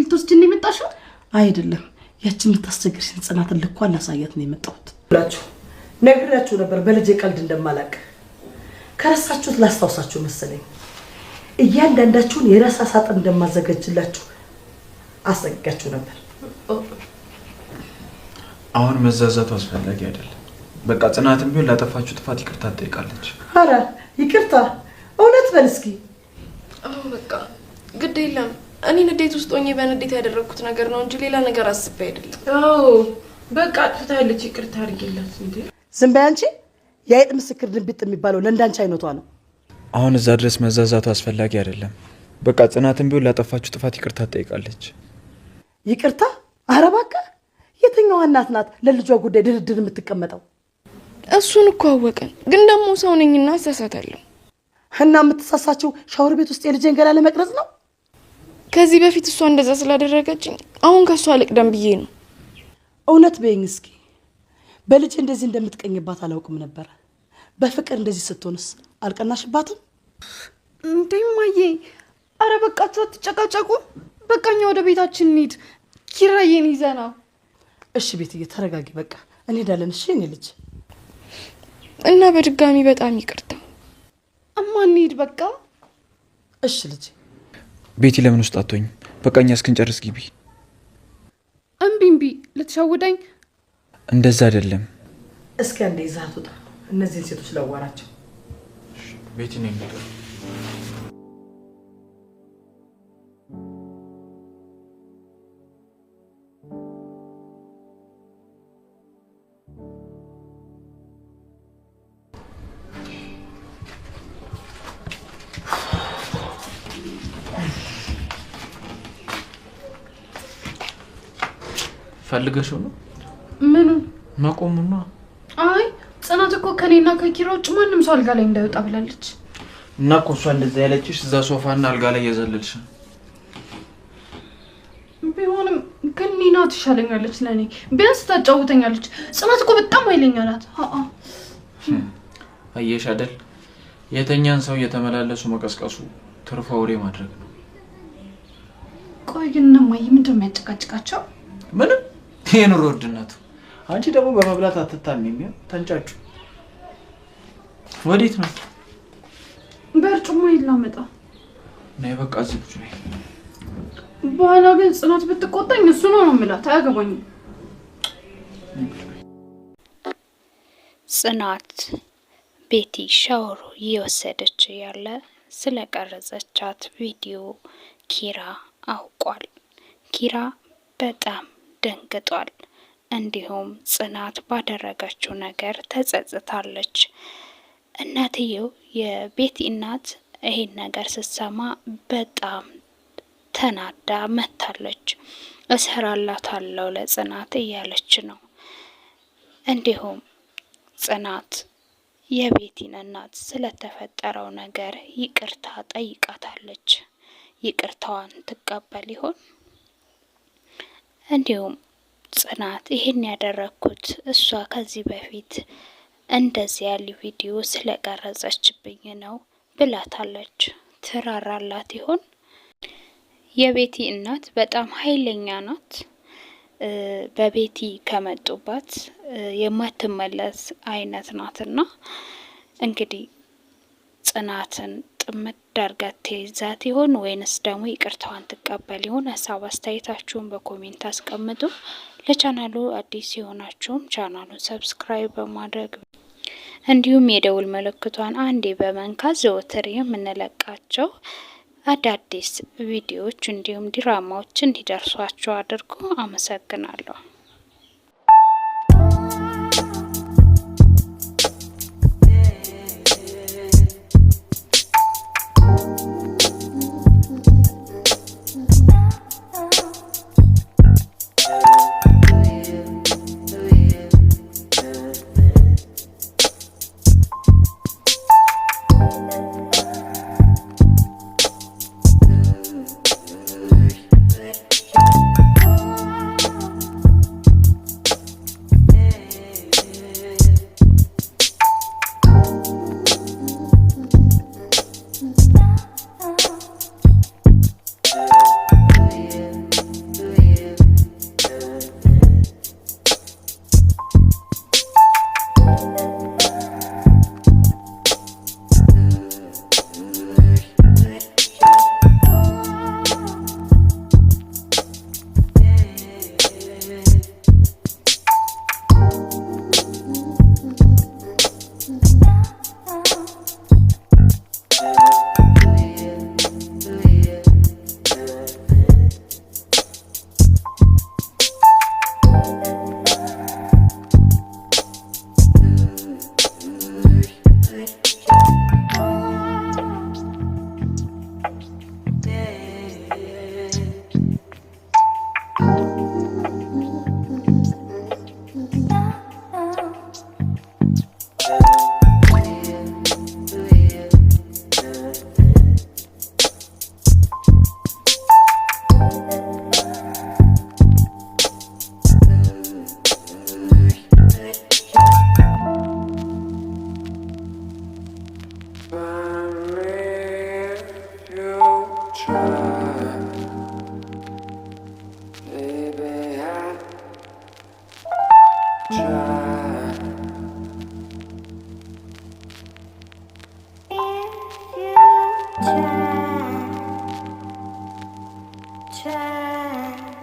ልትወስጂኝ የመጣሽው? አይደለም ያቺ የምታስቸግርሽን ጽናትን ልኳ ላሳያት ነው የመጣሁት ብላችሁ ነግራችሁ ነበር በልጄ ቀልድ እንደማላቅ ከረሳችሁት ላስታውሳችሁ መሰለኝ እያንዳንዳችሁን የራሳ ሳጥን እንደማዘጋጅላችሁ አስጠንቅቃችሁ ነበር አሁን መዛዛቱ አስፈላጊ አይደለም በቃ ጽናትም ቢሆን ላጠፋችሁ ጥፋት ይቅርታ ትጠይቃለች ኧረ ይቅርታ እውነት በል እስኪ በቃ ግድ የለም እኔ ንዴት ውስጥ ሆኜ በንዴት ያደረኩት ነገር ነው እንጂ ሌላ ነገር አስቤ አይደለም በቃ አጥፍታለች ይቅርታ አድርጊላት እንዴ ዝም በይ አንቺ የአይጥ ምስክር ድንቢጥ የሚባለው ለእንዳንቺ አይነቷ ነው አሁን እዛ ድረስ መዛዛቱ አስፈላጊ አይደለም በቃ ጽናትም ቢሆን ላጠፋችሁ ጥፋት ይቅርታ ትጠይቃለች ይቅርታ ኧረ እባክህ የትኛዋ እናት ናት ለልጇ ጉዳይ ድርድር የምትቀመጠው እሱን እኮ አወቅን ግን ደግሞ ሰው ነኝና እሳሳታለሁ እና የምትሳሳችው ሻወር ቤት ውስጥ የልጄን ገላ ለመቅረጽ ነው ከዚህ በፊት እሷ እንደዛ ስላደረገችኝ አሁን ከሷ ልቅደም ብዬ ነው እውነት በይኝ እስኪ በልጄ እንደዚህ እንደምትቀኝባት አላውቅም ነበር በፍቅር እንደዚህ ስትሆንስ አልቀናሽባትም እንዴ ማዬ አረ በቃችሁ አትጨቃጨቁ በቃኛ ወደ ቤታችን እንሂድ ኪራዬን ይዘና እሺ ቤትዬ ተረጋጊ በቃ እንሄዳለን እሺ እኔ ልጅ እና በድጋሚ በጣም ይቅርታ እማ እንሂድ በቃ እሺ ልጅ ቤቲ ለምን ውስጥ አትሆኝ በቃኛ እስክንጨርስ ግቢ እምቢ ልትሸውደኝ እንደዛ አይደለም እስኪ አንዴ ይዛት ወጣ እነዚህን ሴቶች ላዋራቸው ቤቲ ነው የሚለው ፈልገሽው ነው ምኑ መቆሙና አይ ጽናት እኮ ከኔና ከኪራ ውጭ ማንንም ሰው አልጋ ላይ እንዳይወጣ ብላለች እና እኮ እሷ እንደዛ ያለችሽ እዛ ሶፋና አልጋ ላይ እየዘለልሽ ቢሆንም ግን ኒና ትሻለኛለች ለኔ ቢያንስ ታጫውተኛለች ጽናት እኮ በጣም ኃይለኛ ናት አየሽ አይደል የተኛን ሰው እየተመላለሱ መቀስቀሱ ትርፋ ወሬ ማድረግ ነው ቆይ ግን ማይ ምንድነው የሚያጨቃጭቃቸው ምንም የኑሮ ውድነቱ አንቺ ደግሞ በመብላት አትታሚም ተንጫጩ ወዴት ነው በርጩማ ይላመጣ ነይ በቃ እዚህ ቁጭ በይ በኋላ ግን ጽናት ብትቆጣኝ እሱ ነው የምላት አያገባኝም ጽናት ቤቲ ሻወር እየወሰደች ያለ ስለቀረጸቻት ቪዲዮ ኪራ አውቋል ኪራ በጣም ደንግጧል እንዲሁም ጽናት ባደረገችው ነገር ተጸጽታለች እናትየው የቤቲ እናት ይሄን ነገር ስትሰማ በጣም ተናዳ መታለች እሰራላታለሁ ለጽናት እያለች ነው እንዲሁም ጽናት የቤቲን እናት ስለተፈጠረው ነገር ይቅርታ ጠይቃታለች ይቅርታዋን ትቀበል ይሆን እንዲሁም ጽናት ይሄን ያደረኩት እሷ ከዚህ በፊት እንደዚህ ያለ ቪዲዮ ስለቀረጸችብኝ ነው ብላታለች ትራራላት ይሆን የቤቲ እናት በጣም ኃይለኛ ናት በቤቲ ከመጡባት የማትመለስ አይነት ናትና እንግዲህ ጽናትን ጥምት ዳርጋት ይዛት ይሆን ወይንስ ደግሞ ይቅርታዋን ትቀበል ይሆን ሐሳብ አስተያየታችሁን በኮሜንት አስቀምጡ ለቻናሉ አዲስ የሆናችሁም ቻናሉን ሰብስክራይብ በማድረግ እንዲሁም የደውል ምልክቷን አንዴ በመንካት ዘወትር የምንለቃቸው አዳዲስ ቪዲዮዎች እንዲሁም ድራማዎች እንዲደርሷችሁ አድርጉ አመሰግናለሁ ቻው